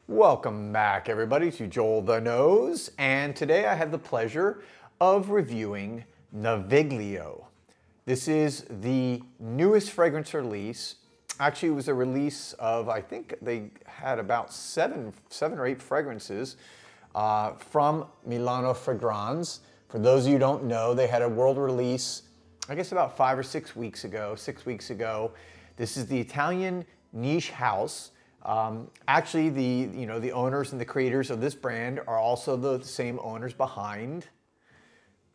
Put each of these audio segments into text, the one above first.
Welcome back, everybody, to Joel the Nose, and today I have the pleasure of reviewing Naviglio. This is the newest fragrance release. Actually, it was a release of, I think they had about seven or eight fragrances from Milano Fragranze. For those of you who don't know, they had a world release, I guess about 5 or 6 weeks ago, 6 weeks ago. This is the Italian niche house. Actually, the owners and the creators of this brand are also the same owners behind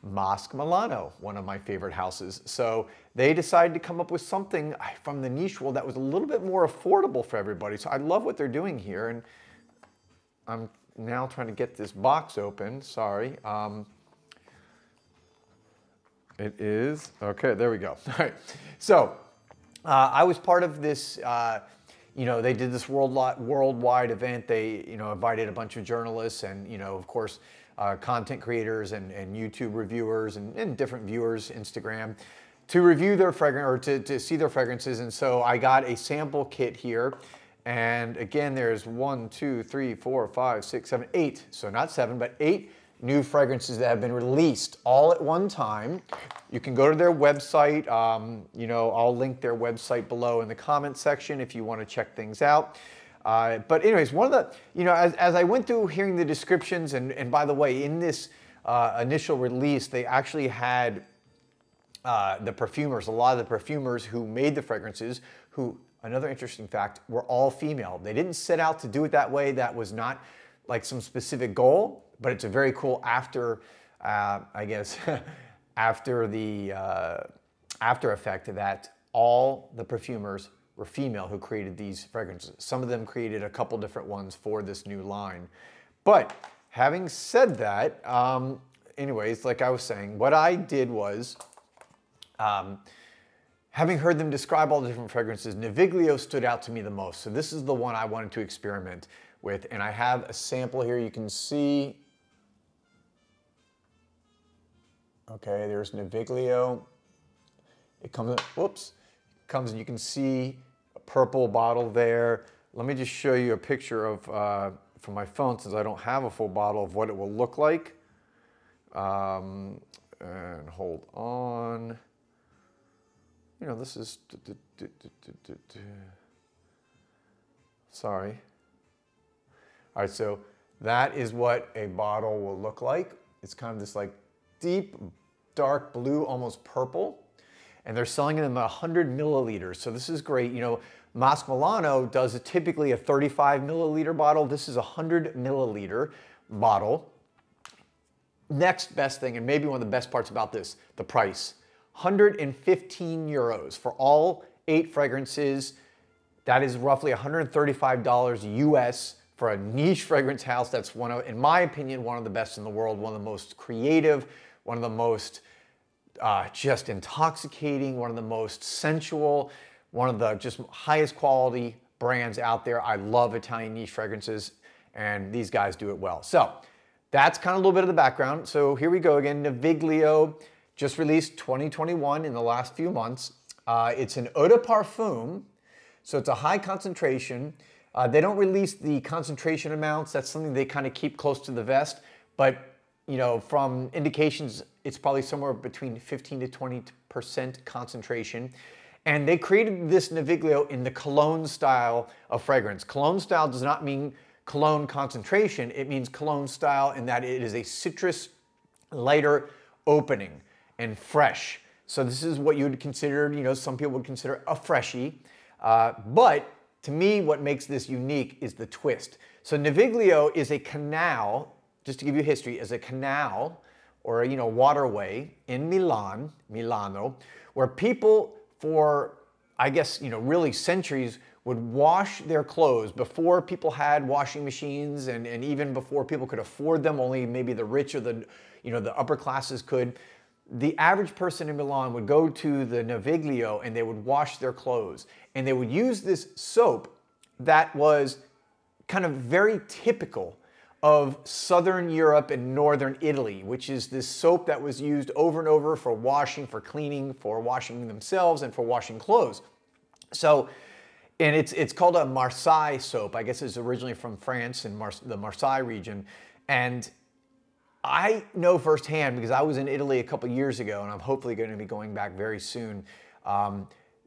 Mosque Milano, one of my favorite houses. So they decided to come up with something from the niche world that was a little bit more affordable for everybody. So I love what they're doing here, and I'm now trying to get this box open. Sorry. It is okay. There we go. All right. So I was part of this. They did this worldwide event. They, invited a bunch of journalists and, of course, content creators and YouTube reviewers and different viewers, Instagram, to review their fragrance or to see their fragrances. And so I got a sample kit here. And again, there's 1, 2, 3, 4, 5, 6, 7, 8. So not 7, but 8 new fragrances that have been released all at one time. You can go to their website. I'll link their website below in the comment section if you want to check things out. But anyways, one of the, as I went through hearing the descriptions, and by the way, in this initial release, they actually had the perfumers, a lot of the perfumers who made the fragrances, who, another interesting fact, were all female. They didn't set out to do it that way. That was not like some specific goal, but it's a very cool after effect that all the perfumers were female who created these fragrances. Some of them created a couple different ones for this new line. But having said that, anyways, like I was saying, what I did was, having heard them describe all the different fragrances, Naviglio stood out to me the most. So this is the one I wanted to experiment with, and I have a sample here. You can see. Okay, there's Naviglio. It comes, and you can see a purple bottle there. Let me just show you a picture of, from my phone, since I don't have a full bottle, of what it will look like. And hold on. This is, sorry. All right, so that is what a bottle will look like. It's kind of this like deep, dark blue, almost purple. And they're selling it in 100 milliliters. So this is great. Mosque Milano does typically a 35 milliliter bottle. This is a 100 milliliter bottle. Next best thing, and maybe one of the best parts about this, the price. 115 euros for all 8 fragrances. That is roughly $135 US for a niche fragrance house that's in my opinion, one of the best in the world, one of the most creative, one of the most just intoxicating, one of the most sensual, one of the just highest quality brands out there. I love Italian niche fragrances, and these guys do it well. So that's kind of a little bit of the background. So here we go again. Naviglio just released 2021 in the last few months. It's an eau de parfum, so it's a high concentration. They don't release the concentration amounts. That's something they kind of keep close to the vest. But, from indications, it's probably somewhere between 15 to 20% concentration. And they created this Naviglio in the cologne style of fragrance. Cologne style does not mean cologne concentration. It means cologne style in that it is a citrus, lighter opening and fresh. So this is what you would consider, some people would consider a freshie. But to me, what makes this unique is the twist. So Naviglio is a canal, just to give you history, is a canal or a waterway in Milano, where people for, I guess, really centuries would wash their clothes before people had washing machines, and even before people could afford them. Only maybe the rich or the upper classes could. The average person in Milan would go to the Naviglio and they would wash their clothes. And they would use this soap that was kind of very typical of Southern Europe and Northern Italy, which is this soap that was used over and over for washing, for cleaning, for washing themselves, and for washing clothes. So And it's called a Marseille soap. I guess it's originally from France and the Marseille region. And I know firsthand, because I was in Italy a couple years ago, and I'm hopefully going to be going back very soon.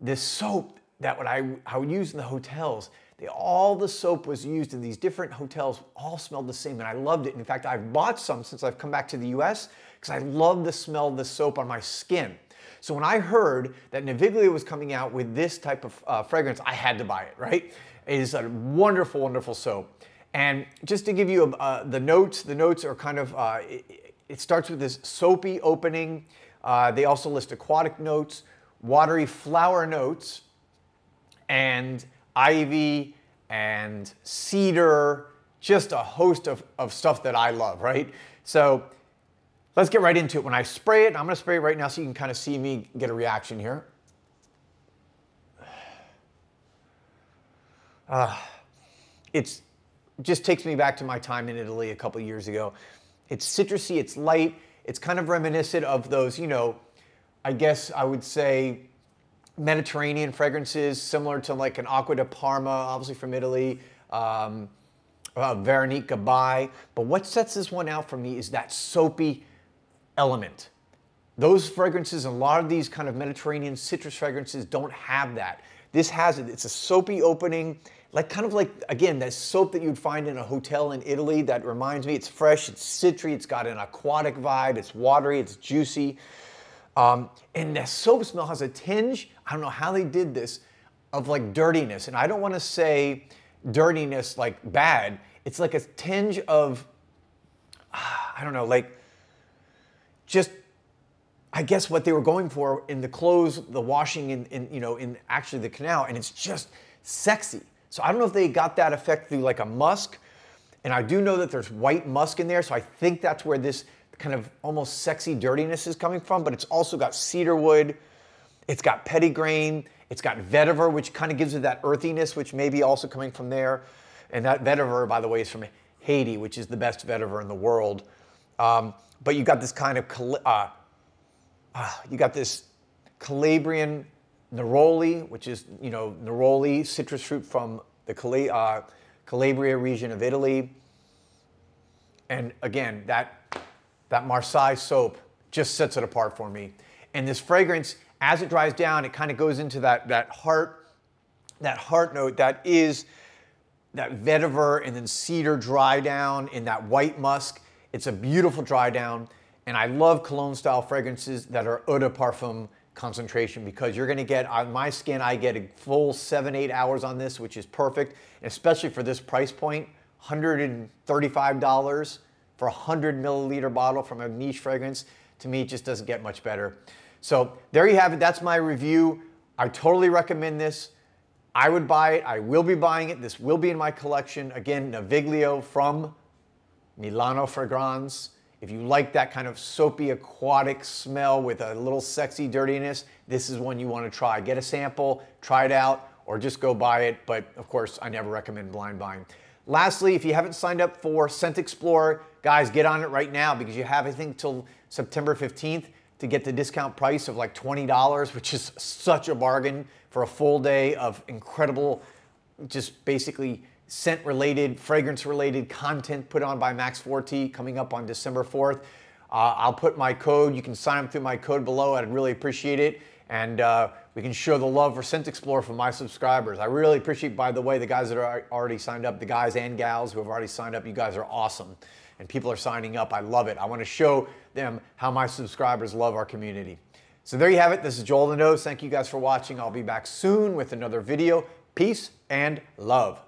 This soap that I would use in the hotels, all the soap was used in these different hotels, all smelled the same, and I loved it. In fact, I've bought some since I've come back to the US because I love the smell of the soap on my skin. So when I heard that Naviglio was coming out with this type of fragrance, I had to buy it, right? It is a wonderful, wonderful soap. And just to give you the notes are kind of, it starts with this soapy opening. They also list aquatic notes, watery flower notes, and ivy and cedar, just a host of stuff that I love, right? So let's get right into it. When I spray it, I'm gonna spray it right now so you can kind of see me get a reaction here. It just takes me back to my time in Italy a couple years ago. It's citrusy, it's light, it's kind of reminiscent of those, you know, I guess I would say Mediterranean fragrances, similar to like an Acqua di Parma, obviously from Italy, Veronique Gabai. But what sets this one out for me is that soapy element. Those fragrances, and a lot of these kind of Mediterranean citrus fragrances don't have that. This has it. It's a soapy opening, like kind of like, again, that soap that you'd find in a hotel in Italy. That reminds me, it's fresh, it's citry, it's got an aquatic vibe, it's watery, it's juicy. And the soap smell has a tinge, I don't know how they did this, of like dirtiness. And I don't want to say dirtiness like bad. It's like a tinge of, I don't know, like just, I guess what they were going for in the clothes, the washing in actually the canal, and it's just sexy. So I don't know if they got that effect through like a musk, and I do know that there's white musk in there, so I think that's where this kind of almost sexy dirtiness is coming from, but it's also got cedarwood, it's got petitgrain, it's got vetiver, which kind of gives it that earthiness, which may be also coming from there. And that vetiver, by the way, is from Haiti, which is the best vetiver in the world. But you got this kind of, you got this Calabrian neroli, which is, you know, neroli, citrus fruit from the Calabria region of Italy. And again, that Marseille soap just sets it apart for me. And this fragrance, as it dries down, it kind of goes into that heart note that is that vetiver and then cedar dry down in that white musk. It's a beautiful dry down. And I love cologne style fragrances that are eau de parfum concentration, because you're gonna get, on my skin, I get a full 7-8 hours on this, which is perfect. And especially for this price point, $135 for a 100 milliliter bottle from a niche fragrance. To me, it just doesn't get much better. So there you have it. That's my review. I totally recommend this. I would buy it. I will be buying it. This will be in my collection. Again, Naviglio from Milano Fragranze. If you like that kind of soapy, aquatic smell with a little sexy dirtiness, this is one you want to try. Get a sample, try it out, or just go buy it. But of course, I never recommend blind buying. Lastly, if you haven't signed up for Scent Explorer, guys, get on it right now, because you have, I think, till September 15th to get the discount price of like $20, which is such a bargain for a full day of incredible, just basically scent-related, fragrance-related content put on by Max Forti coming up on December 4th. I'll put my code. You can sign up through my code below. I'd really appreciate it. And we can show the love for Scent Explorer for my subscribers. I really appreciate, by the way, the guys that are already signed up, the guys and gals who have already signed up. You guys are awesome. And people are signing up. I love it. I want to show them how my subscribers love our community. So there you have it. This is JoelTheNose. Thank you guys for watching. I'll be back soon with another video. Peace and love.